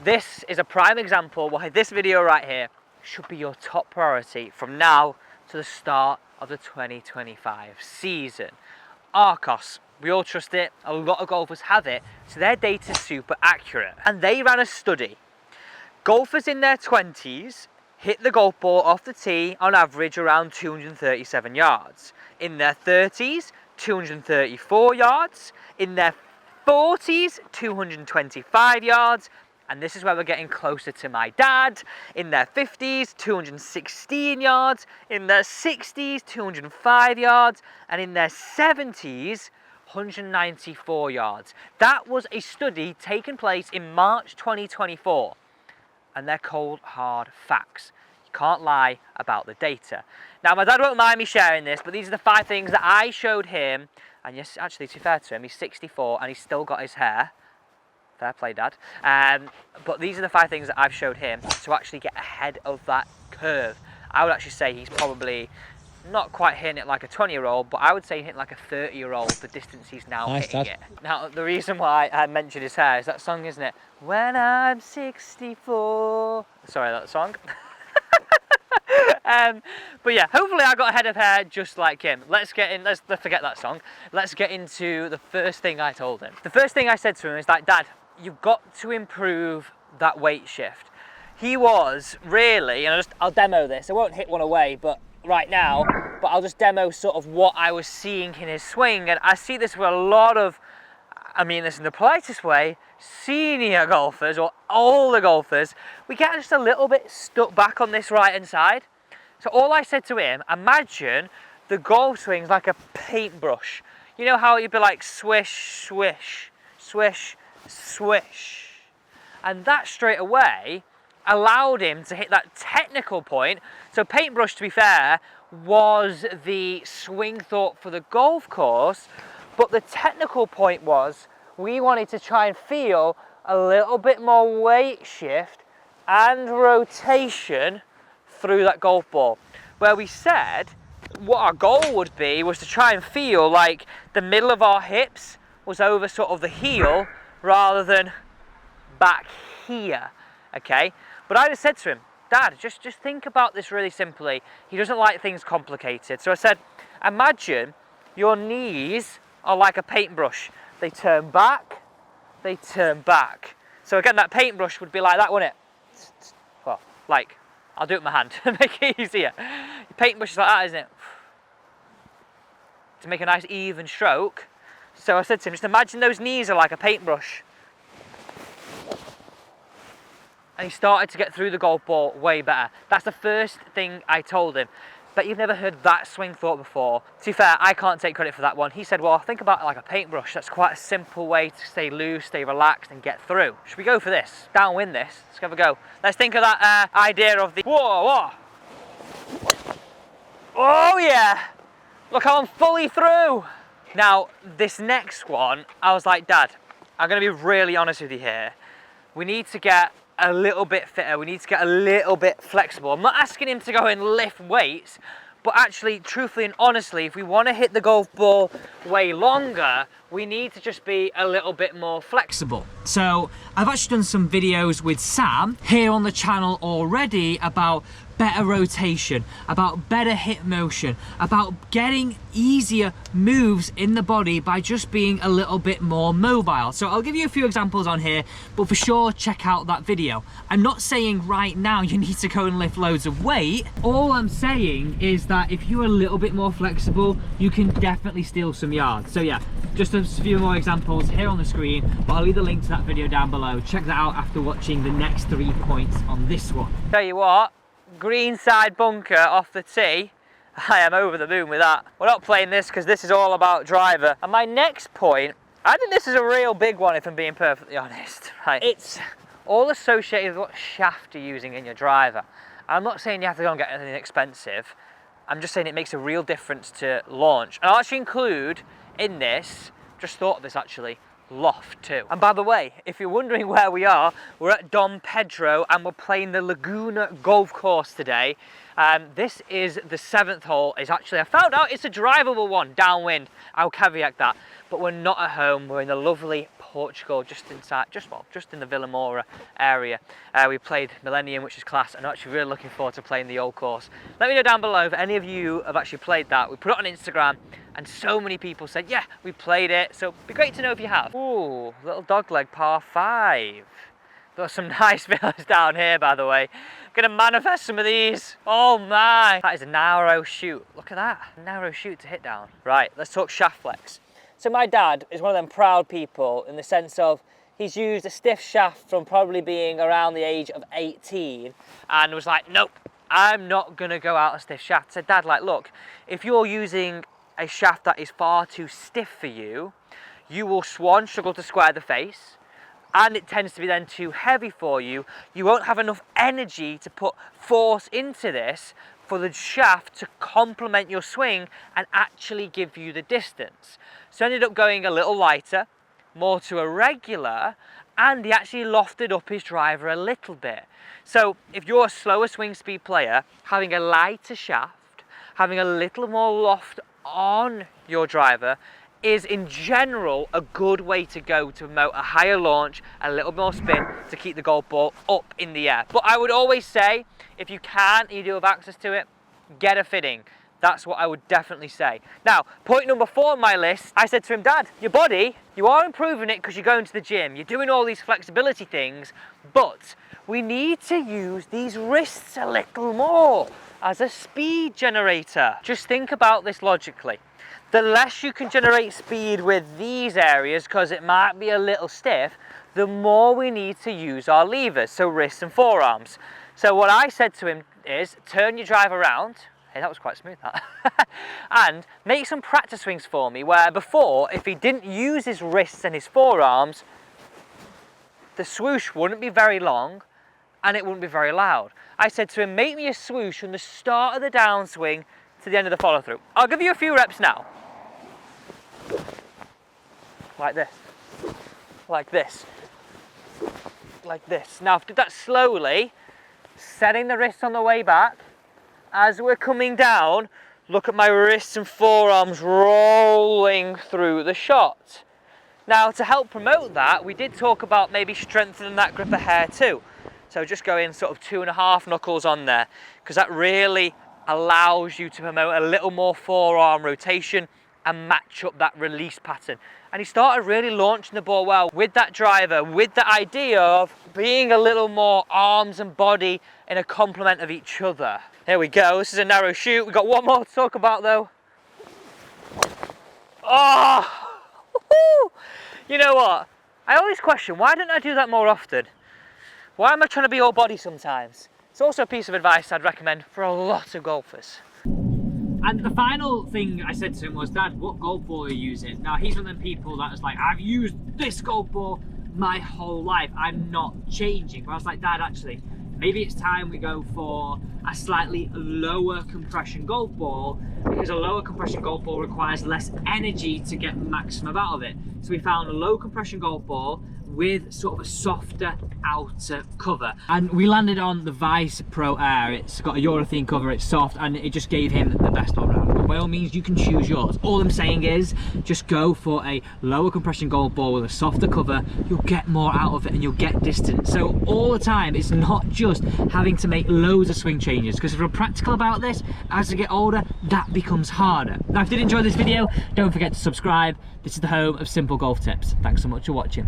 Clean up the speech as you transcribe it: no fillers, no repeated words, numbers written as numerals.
This is a prime example why this video right here should be your top priority from now to the start of the 2025 season. Arccos, we all trust it, a lot of golfers have it, so their data is super accurate. And they ran a study. Golfers in their 20s hit the golf ball off the tee on average around 237 yards. In their 30s, 234 yards. In their 40s, 225 yards. And this is where we're getting closer to my dad. In their 50s, 216 yards. In their 60s, 205 yards. And in their 70s, 194 yards. That was a study taking place in March 2024. And they're cold, hard facts. You can't lie about the data. Now, my dad won't mind me sharing this, but these are the 5 things that I showed him. And yes, actually, to be fair to him, he's 64 and he's still got his hair. Fair play, Dad. But these are the 5 things that I've showed him to actually get ahead of that curve. I would actually say he's probably not quite hitting it like a 20-year-old, but I would say hitting like a 30-year-old, the distance he's now hitting it. Now, the reason why I mentioned his hair is that song, isn't it? When I'm 64. Sorry, that song. But yeah, hopefully I got ahead of hair just like him. Let's forget that song. Let's get into the first thing I told him. The first thing I said to him is like, Dad, you've got to improve that weight shift. He was really, and I'll demo this. I won't hit one away, but right now, but I'll just demo sort of what I was seeing in his swing. And I see this with a lot of, I mean this in the politest way, senior golfers or older golfers. We get just a little bit stuck back on this right hand side. So all I said to him, imagine the golf swing's like a paintbrush. You know how you'd be like swish, swish, swish, swish. And that straight away allowed him to hit that technical point. So paintbrush, to be fair, was the swing thought for the golf course, but the technical point was we wanted to try and feel a little bit more weight shift and rotation through that golf ball, where we said what our goal would be was to try and feel like the middle of our hips was over sort of the heel rather than back here, okay? But I just said to him, Dad, just think about this really simply. He doesn't like things complicated. So I said, imagine your knees are like a paintbrush. They turn back, they turn back. So again, that paintbrush would be like that, wouldn't it? Well, like, I'll do it with my hand to make it easier. Your paintbrush is like that, isn't it? To make a nice even stroke. So I said to him, just imagine those knees are like a paintbrush. And he started to get through the golf ball way better. That's the first thing I told him. But you've never heard that swing thought before. To be fair, I can't take credit for that one. He said, well, think about it like a paintbrush. That's quite a simple way to stay loose, stay relaxed, and get through. Should we go for this? Downwind this. Let's have a go. Let's think of that idea of the whoa, whoa. Oh, yeah. Look how I'm fully through. Now, this next one, I was like, Dad, I'm going to be really honest with you here. We need to get a little bit fitter, we need to get a little bit flexible. I'm not asking him to go and lift weights, but actually, truthfully and honestly, if we want to hit the golf ball way longer, we need to just be a little bit more flexible. So I've actually done some videos with Sam here on the channel already about better rotation, about better hip motion, about getting easier moves in the body by just being a little bit more mobile. So I'll give you a few examples on here, but for sure check out that video. I'm not saying right now you need to go and lift loads of weight. All I'm saying is that if you're a little bit more flexible, you can definitely steal some yards. So yeah, just a few more examples here on the screen, but I'll leave the link to that video down below. Check that out after watching the next 3 points on this one. Tell you what, greenside bunker off the tee, I am over the moon with that. We're not playing this because this is all about driver. And my next point, I think this is a real big one if I'm being perfectly honest. Right? It's all associated with what shaft you're using in your driver. I'm not saying you have to go and get anything expensive. I'm just saying it makes a real difference to launch. And I'll actually include in this, just thought of this actually, loft too. And by the way, if you're wondering where we are, we're at Dom Pedro and we're playing the Laguna Golf Course today. This is the 7th hole. It's actually, I found out it's a drivable one downwind. I'll caveat that. But we're not at home, we're in the lovely Portugal, just in the Villamora area. We played Millennium, which is class, and I'm actually really looking forward to playing the old course. Let me know down below if any of you have actually played that. We put it on Instagram, and so many people said, yeah, we played it. So it'd be great to know if you have. Ooh, little dogleg par 5. There are some nice villas down here, by the way. I'm gonna manifest some of these. Oh my! That is a narrow shoot. Look at that, narrow shoot to hit down. Right, let's talk shaft flex. So my dad is one of them proud people in the sense of he's used a stiff shaft from probably being around the age of 18 and was like, nope, I'm not gonna go out a stiff shaft. I said, Dad, like, look, if you're using a shaft that is far too stiff for you, you will struggle to square the face, and it tends to be then too heavy for you. You won't have enough energy to put force into this for the shaft to complement your swing and actually give you the distance. So I ended up going a little lighter, more to a regular, and he actually lofted up his driver a little bit. So if you're a slower swing speed player, having a lighter shaft, having a little more loft on your driver is in general a good way to go to promote a higher launch, a little more spin to keep the golf ball up in the air. But I would always say, if you can and you do have access to it, get a fitting. That's what I would definitely say. Now, point number 4 on my list, I said to him, Dad, your body, you are improving it because you're going to the gym, you're doing all these flexibility things, but we need to use these wrists a little more as a speed generator. Just think about this logically. The less you can generate speed with these areas, because it might be a little stiff, the more we need to use our levers, so wrists and forearms. So what I said to him is, turn your drive around. Hey, that was quite smooth, that. And make some practice swings for me, where before, if he didn't use his wrists and his forearms, the swoosh wouldn't be very long and it wouldn't be very loud. I said to him, make me a swoosh from the start of the downswing to the end of the follow through. I'll give you a few reps now. Like this, like this, like this. Now I've did that slowly, setting the wrists on the way back. As we're coming down, look at my wrists and forearms rolling through the shot. Now to help promote that, we did talk about maybe strengthening that grip of hair too. So just going sort of 2.5 knuckles on there, because that really allows you to promote a little more forearm rotation and match up that release pattern. And he started really launching the ball well with that driver, with the idea of being a little more arms and body in a complement of each other. Here we go, this is a narrow shoot. We've got one more to talk about though. Oh, you know what? I always question, why don't I do that more often? Why am I trying to be all body sometimes? It's also a piece of advice I'd recommend for a lot of golfers. And the final thing I said to him was, Dad, what golf ball are you using? Now, he's one of them people that was like, I've used this golf ball my whole life. I'm not changing. But I was like, Dad, actually, maybe it's time we go for a slightly lower compression golf ball, because a lower compression golf ball requires less energy to get maximum out of it. So we found a low compression golf ball with sort of a softer outer cover, and we landed on the Vice Pro Air. It's got a urethane cover, it's soft, and it just gave him the best all round. But by all means, you can choose yours. All I'm saying is just go for a lower compression golf ball with a softer cover. You'll get more out of it and you'll get distance. So all the time, it's not just having to make loads of swing changes, because if we're practical about this, as we get older, that becomes harder. Now, if you did enjoy this video, don't forget to subscribe. This is the home of simple golf tips. Thanks so much for watching.